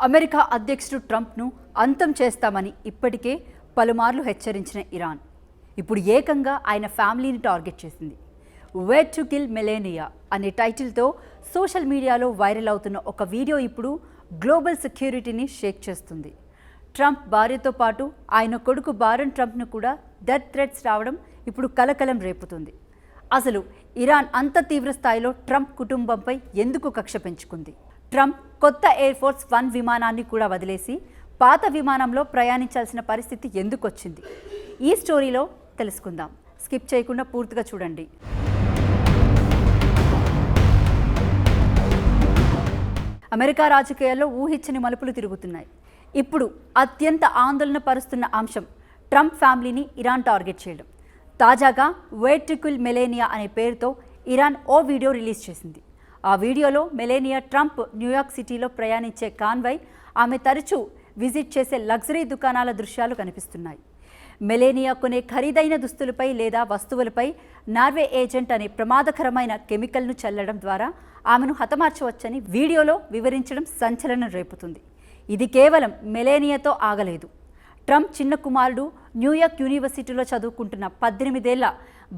America అధ్యక్షుడు ట్రంప్ను అంతం చేస్తామని ఇప్పటికే పలుమార్లు హెచ్చరించిన ఇరాన్ ఇప్పుడు ఏకంగా ఆయన ఫ్యామిలీని టార్గెట్ చేసింది. వే టు కిల్ మెలేనియా అనే టైటిల్తో సోషల్ మీడియాలో వైరల్ అవుతున్న ఒక వీడియో ఇప్పుడు గ్లోబల్ సెక్యూరిటీని షేక్ చేస్తుంది. ట్రంప్ భార్యతో పాటు ఆయన కొడుకు బారన్ ట్రంప్ను కూడా డెత్ థ్రెట్స్ రావడం ఇప్పుడు కలకలం రేపుతుంది. అసలు ఇరాన్ అంత తీవ్ర స్థాయిలో ట్రంప్ కుటుంబంపై ఎందుకు కక్ష పెంచుకుంది? ట్రంప్ కొత్త ఎయిర్ ఫోర్స్ 1 విమానాన్ని కూడా వదిలేసి పాత విమానంలో ప్రయాణించాల్సిన పరిస్థితి ఎందుకు వచ్చింది? ఈ స్టోరీలో తెలుసుకుందాం. స్కిప్ చేయకుండా పూర్తిగా చూడండి. అమెరికా రాజకీయాల్లో ఊహించని మలుపులు తిరుగుతున్నాయి. ఇప్పుడు అత్యంత ఆందోళన పరుస్తున్న అంశం ట్రంప్ ఫ్యామిలీని ఇరాన్ టార్గెట్ చేయడం. తాజాగా వే టు కిల్ మెలేనియా అనే పేరుతో ఇరాన్ ఓ వీడియో రిలీజ్ చేసింది. ఆ వీడియోలో మెలేనియా ట్రంప్ న్యూయార్క్ సిటీలో ప్రయాణించే కాన్వాయ్, ఆమె తరచూ విజిట్ చేసే లగ్జరీ దుకాణాల దృశ్యాలు కనిపిస్తున్నాయి. మెలేనియా కొనే ఖరీదైన దుస్తులపై లేదా వస్తువులపై నార్వే ఏజెంట్ అనే ప్రమాదకరమైన కెమికల్ను చల్లడం ద్వారా ఆమెను హతమార్చవచ్చని వీడియోలో వివరించడం సంచలనం రేపుతుంది. ఇది కేవలం మెలేనియాతో ఆగలేదు. ట్రంప్ చిన్న కుమారుడు న్యూయార్క్ యూనివర్సిటీలో చదువుకుంటున్న 18 ఏళ్ల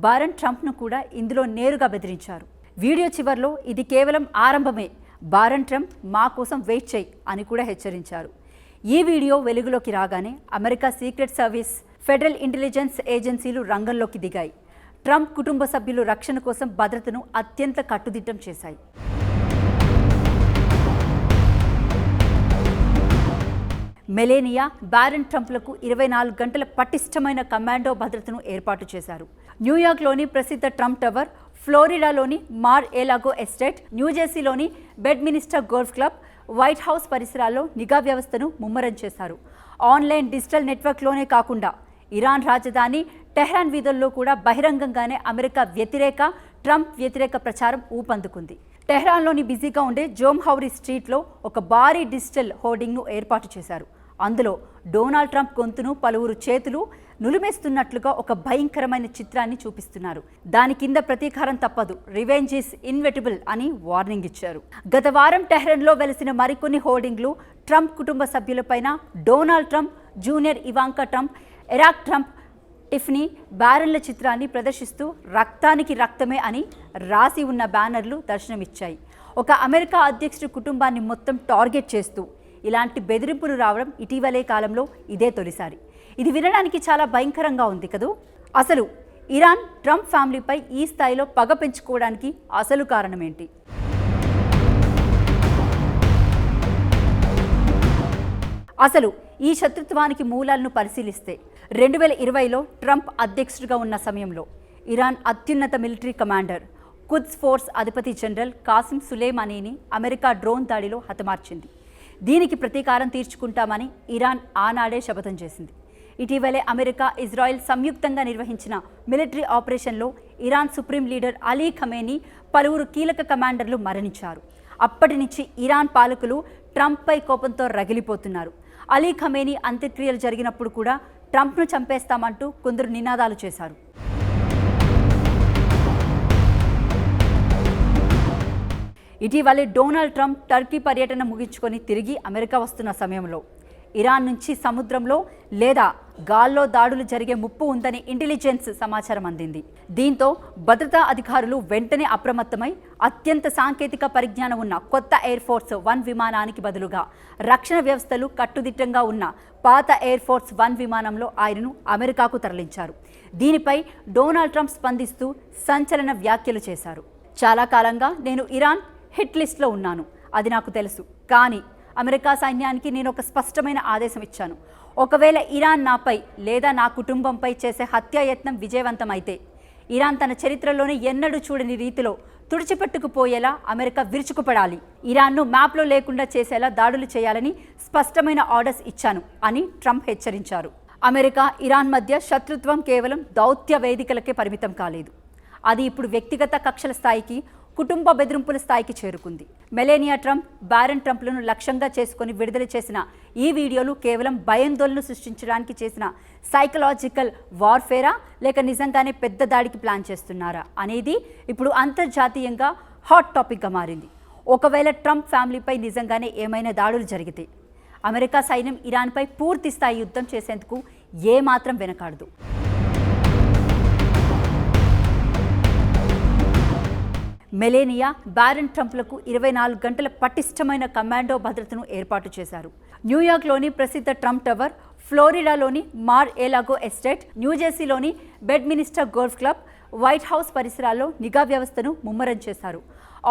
బారన్ ట్రంప్ను కూడా ఇందులో నేరుగా బెదిరించారు. వీడియో చివర్లో ఇది కేవలం ఆరంభమే, బారన్ ట్రంప్ మా కోసం వెయిట్ చేయి అని కూడా హెచ్చరించారు. ఈ వీడియో వెలుగులోకి రాగానే America secret service, federal intelligence ఏజెన్సీలు రంగంలోకి దిగాయి. ట్రంప్ కుటుంబ సభ్యులు రక్షణ కోసం భద్రతను అత్యంత కట్టుదిట్టం చేశాయి. మెలేనియా, బారన్ ట్రంప్లకు 24 గంటల పటిష్టమైన కమాండో భద్రతను ఏర్పాటు చేశారు. న్యూయార్క్లోని ప్రసిద్ధ ట్రంప్ టవర్, ఫ్లోరిడాలోని మార్ ఎలాగో ఎస్టేట్, న్యూజెర్సీలోని Bedminster golf club, White House పరిసరాల్లో నిఘా వ్యవస్థను ముమ్మరం చేశారు. ఆన్లైన్ డిజిటల్ నెట్వర్క్లోనే కాకుండా ఇరాన్ రాజధాని టెహ్రాన్ వీధుల్లో కూడా బహిరంగంగానే అమెరికా వ్యతిరేక, ట్రంప్ వ్యతిరేక ప్రచారం ఊపందుకుంది. టెహ్రాన్లోని బిజీగా ఉండే జోమ్హౌరీ స్ట్రీట్లో ఒక భారీ డిజిటల్ హోర్డింగ్ను ఏర్పాటు చేశారు. అందులో డొనాల్డ్ ట్రంప్ గొంతును పలువురు చేతులు నులిమేస్తున్నట్లుగా ఒక భయంకరమైన చిత్రాన్ని చూపిస్తున్నారు. దాని కింద ప్రతీకారం తప్పదు, రివెంజ్ ఈస్ ఇన్వెటబుల్ అని వార్నింగ్ ఇచ్చారు. గత వారం టెహ్రాన్లో వెలిసిన మరికొన్ని హోర్డింగ్లు ట్రంప్ కుటుంబ సభ్యులపైన Donald Trump, junior Ivanka Trump, Eric Trump, Tiffany, బారన్ల చిత్రాన్ని ప్రదర్శిస్తూ రక్తానికి రక్తమే అని రాసి ఉన్న బ్యానర్లు దర్శనమిచ్చాయి. ఒక అమెరికా అధ్యక్షుడి కుటుంబాన్ని మొత్తం టార్గెట్ చేస్తూ ఇలాంటి బెదిరింపులు రావడం ఇటీవలే కాలంలో ఇదే తొలిసారి. ఇది వినడానికి చాలా భయంకరంగా ఉంది కదూ. అసలు ఇరాన్ ట్రంప్ ఫ్యామిలీపై ఈ స్థాయిలో పగ పెంచుకోవడానికి అసలు కారణం ఏంటి? అసలు ఈ శత్రుత్వానికి మూలాలను పరిశీలిస్తే 2020లో ట్రంప్ అధ్యక్షుడిగా ఉన్న సమయంలో ఇరాన్ అత్యున్నత మిలిటరీ కమాండర్, కుద్స్ ఫోర్స్ అధిపతి జనరల్ కాసిం సులేమానీని అమెరికా డ్రోన్ దాడిలో హతమార్చింది. దీనికి ప్రతీకారం తీర్చుకుంటామని ఇరాన్ ఆనాడే శపథం చేసింది. ఇటీవలే అమెరికా, ఇజ్రాయెల్ సంయుక్తంగా నిర్వహించిన మిలిటరీ ఆపరేషన్లో Iran supreme leader Ali Khamenei, పలువురు కీలక కమాండర్లు మరణించారు. అప్పటి నుంచి ఇరాన్ పాలకులు ట్రంప్పై కోపంతో రగిలిపోతున్నారు. అలీ ఖమేనీ అంత్యక్రియలు జరిగినప్పుడు కూడా ట్రంప్ను చంపేస్తామంటూ కొందరు నినాదాలు చేశారు. ఇటీవలే డొనాల్డ్ ట్రంప్ టర్కీ పర్యటన ముగించుకొని తిరిగి అమెరికా వస్తున్న సమయంలో ఇరాన్ నుంచి సముద్రంలో లేదా గాల్లో దాడులు జరిగే ముప్పు ఉందని ఇంటెలిజెన్స్ సమాచారం అందింది. దీంతో భద్రతా అధికారులు వెంటనే అప్రమత్తమై అత్యంత సాంకేతిక పరిజ్ఞానం ఉన్న కొత్త ఎయిర్ ఫోర్స్ 1 విమానానికి బదులుగా రక్షణ వ్యవస్థలు కట్టుదిట్టంగా ఉన్న పాత ఎయిర్ ఫోర్స్ 1 విమానంలో ఆయనను అమెరికాకు తరలించారు. దీనిపై డొనాల్డ్ ట్రంప్ స్పందిస్తూ సంచలన వ్యాఖ్యలు చేశారు. చాలా కాలంగా నేను ఇరాన్ హిట్ లిస్ట్లో ఉన్నాను, అది నాకు తెలుసు. కానీ అమెరికా సైన్యానికి నేను ఒక స్పష్టమైన ఆదేశం ఇచ్చాను. ఒకవేళ ఇరాన్ నాపై లేదా నా కుటుంబంపై చేసే హత్యాయత్నం విజయవంతమైతే ఇరాన్ తన చరిత్రలోనే ఎన్నడూ చూడని రీతిలో తుడిచిపెట్టుకుపోయేలా అమెరికా విరుచుకుపడాలి, ఇరాన్ను మ్యాప్లో లేకుండా చేసేలా దాడులు చేయాలని స్పష్టమైన ఆర్డర్స్ ఇచ్చాను అని ట్రంప్ హెచ్చరించారు. అమెరికా, ఇరాన్ మధ్య శత్రుత్వం కేవలం దౌత్య వేదికలకే పరిమితం కాలేదు. అది ఇప్పుడు వ్యక్తిగత కక్షల స్థాయికి, కుటుంబ బెదిరింపుల స్థాయికి చేరుకుంది. మెలేనియా ట్రంప్, బారన్ ట్రంప్లను లక్ష్యంగా చేసుకుని విడుదల చేసిన ఈ వీడియోలు కేవలం భయాందోళనను సృష్టించడానికి చేసిన సైకలాజికల్ వార్ఫేరా, లేక నిజంగానే పెద్ద దాడికి ప్లాన్ చేస్తున్నారా అనేది ఇప్పుడు అంతర్జాతీయంగా హాట్ టాపిక్గా మారింది. ఒకవేళ ట్రంప్ ఫ్యామిలీపై నిజంగానే ఏమైనా దాడులు జరిగితే అమెరికా సైన్యం ఇరాన్పై పూర్తి స్థాయి యుద్ధం చేసేందుకు ఏమాత్రం వెనకాడదు. మెలేనియా, బారన్ ట్రంప్లకు 24 గంటల పటిష్టమైన కమాండో భద్రతను ఏర్పాటు చేశారు. న్యూయార్క్లోని ప్రసిద్ధ ట్రంప్ టవర్, ఫ్లోరిడాలోని మార్ ఎలాగో ఎస్టేట్, న్యూజెర్సీలోని Bedminster golf club, White House పరిసరాల్లో నిఘా వ్యవస్థను ముమ్మరం చేశారు.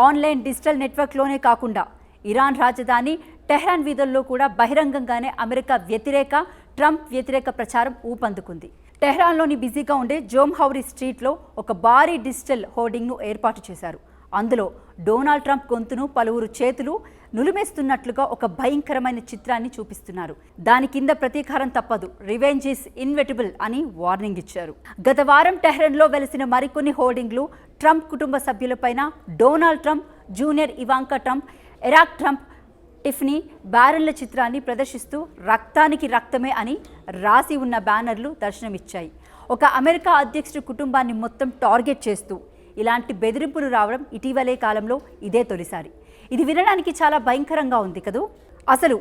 ఆన్లైన్ డిజిటల్ నెట్వర్క్లోనే కాకుండా ఇరాన్ రాజధాని టెహ్రాన్ వీధుల్లో కూడా బహిరంగంగానే అమెరికా వ్యతిరేక, ట్రంప్ వ్యతిరేక ప్రచారం ఊపందుకుంది. టెహ్రాన్లోని బిజీగా ఉండే జోమ్హౌరీ స్ట్రీట్లో ఒక భారీ డిజిటల్ హోర్డింగ్ను ఏర్పాటు చేశారు. అందులో డొనాల్డ్ ట్రంప్ గొంతును పలువురు చేతులు నులిమేస్తున్నట్లుగా ఒక భయంకరమైన చిత్రాన్ని చూపిస్తున్నారు. దాని కింద ప్రతీకారం తప్పదు, రివెంజ్ ఈస్ ఇన్వెటబుల్ అని వార్నింగ్ ఇచ్చారు. గత వారం టెహ్రాన్లో వెలిసిన మరికొన్ని హోర్డింగ్లు ట్రంప్ కుటుంబ సభ్యులపైన Donald Trump, junior Ivanka Trump, Eric Trump, Tiffany, బారన్ల చిత్రాన్ని ప్రదర్శిస్తూ రక్తానికి రక్తమే అని రాసి ఉన్న బ్యానర్లు దర్శనమిచ్చాయి. ఒక అమెరికా అధ్యక్షుడి కుటుంబాన్ని మొత్తం టార్గెట్ చేస్తూ ఇలాంటి బెదిరింపులు రావడం ఇటీవలే కాలంలో ఇదే తొలిసారి. ఇది వినడానికి చాలా భయంకరంగా ఉంది కదూ. అసలు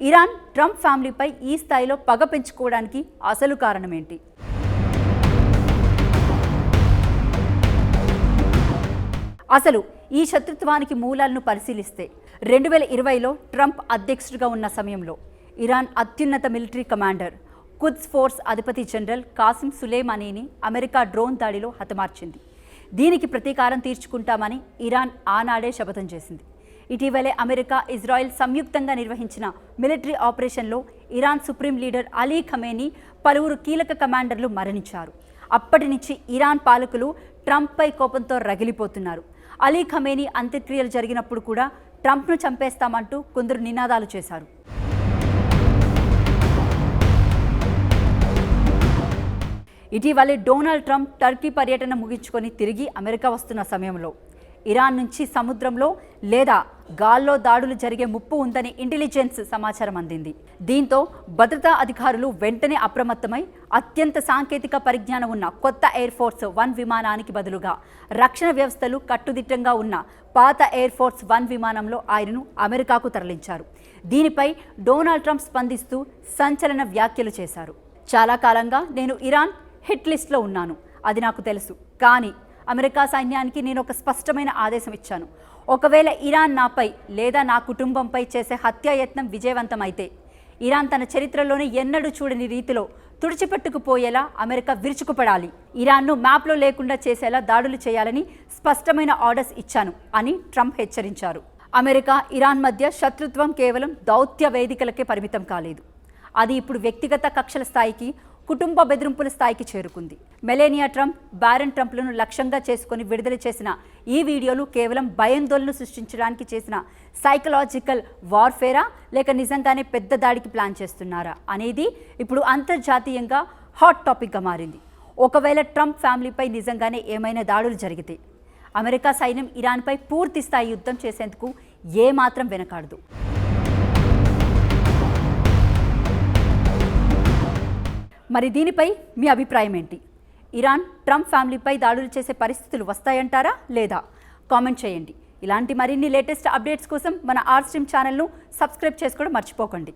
ఇరాన్ ట్రంప్ ఫ్యామిలీపై ఈ స్థాయిలో పగ పెంచుకోవడానికి అసలు కారణం ఏంటి? అసలు ఈ శత్రుత్వానికి మూలాలను పరిశీలిస్తే 2020లో ట్రంప్ అధ్యక్షుడిగా ఉన్న సమయంలో ఇరాన్ అత్యున్నత మిలిటరీ కమాండర్, కుద్స్ ఫోర్స్ అధిపతి జనరల్ కాసిం సులేమానీని అమెరికా డ్రోన్ దాడిలో హతమార్చింది. దీనికి ప్రతీకారం తీర్చుకుంటామని ఇరాన్ ఆనాడే శపథం చేసింది. ఇటీవలే అమెరికా, ఇజ్రాయెల్ సంయుక్తంగా నిర్వహించిన మిలిటరీ ఆపరేషన్లో Iran supreme leader Ali Khamenei, పలువురు కీలక కమాండర్లు మరణించారు. అప్పటి నుంచి ఇరాన్ పాలకులు ట్రంప్పై కోపంతో రగిలిపోతున్నారు. అలీ ఖమేనీ అంత్యక్రియలు జరిగినప్పుడు కూడా ట్రంప్ను చంపేస్తామంటూ కొందరు నినాదాలు చేశారు. ఇటీవలే డొనాల్డ్ ట్రంప్ టర్కీ పర్యటన ముగించుకొని తిరిగి అమెరికా వస్తున్న సమయంలో ఇరాన్ నుంచి సముద్రంలో లేదా గాల్లో దాడులు జరిగే ముప్పు ఉందని ఇంటెలిజెన్స్ సమాచారం అందింది. దీంతో భద్రతా అధికారులు వెంటనే అప్రమత్తమై అత్యంత సాంకేతిక పరిజ్ఞానం ఉన్న కొత్త ఎయిర్ ఫోర్స్ 1 విమానానికి బదులుగా రక్షణ వ్యవస్థలు కట్టుదిట్టంగా ఉన్న పాత ఎయిర్ ఫోర్స్ 1 విమానంలో ఆయనను అమెరికాకు తరలించారు. దీనిపై డొనాల్డ్ ట్రంప్ స్పందిస్తూ సంచలన వ్యాఖ్యలు చేశారు. చాలా కాలంగా నేను ఇరాన్ హిట్ లిస్ట్లో ఉన్నాను, అది నాకు తెలుసు. కానీ అమెరికా సైన్యానికి నేను ఒక స్పష్టమైన ఆదేశం ఇచ్చాను. ఒకవేళ ఇరాన్ నాపై లేదా నా కుటుంబంపై చేసే హత్యాయత్నం విజయవంతమైతే ఇరాన్ తన చరిత్రలోనే ఎన్నడూ చూడని రీతిలో తుడిచిపెట్టుకుపోయేలా అమెరికా విరుచుకుపడాలి. ఇరాన్ను మ్యాప్లో లేకుండా చేసేలా దాడులు చేయాలని స్పష్టమైన ఆర్డర్స్ ఇచ్చాను అని ట్రంప్ హెచ్చరించారు. అమెరికా, ఇరాన్ మధ్య శత్రుత్వం కేవలం దౌత్య వేదికలకే పరిమితం కాలేదు. అది ఇప్పుడు వ్యక్తిగత కక్షల స్థాయికి, కుటుంబ బెదిరింపుల స్థాయికి చేరుకుంది. మెలేనియా ట్రంప్, బారన్ ట్రంప్లను లక్ష్యంగా చేసుకుని విడుదల చేసిన ఈ వీడియోలు కేవలం భయాందోళన సృష్టించడానికి చేసిన సైకలాజికల్ వార్ఫేరా, లేక నిజంగానే పెద్ద దాడికి ప్లాన్ చేస్తున్నారా అనేది ఇప్పుడు అంతర్జాతీయంగా హాట్ టాపిక్గా మారింది. ఒకవేళ ట్రంప్ ఫ్యామిలీపై నిజంగానే ఏమైనా దాడులు జరిగితే అమెరికా సైన్యం ఇరాన్పై పూర్తి స్థాయి యుద్ధం చేసేందుకు ఏమాత్రం వెనకాడదు. మరి దీనిపై మీ అభిప్రాయం ఏంటి? ఇరాన్ ట్రంప్ ఫ్యామిలీపై దాడులు చేసే పరిస్థితులు వస్తాయంటారా లేదా? కామెంట్ చేయండి. ఇలాంటి మరిన్ని లేటెస్ట్ అప్డేట్స్ కోసం మన ఆర్ స్ట్రీమ్ ఛానల్ను సబ్స్క్రైబ్ చేసుకోవడం మర్చిపోకండి.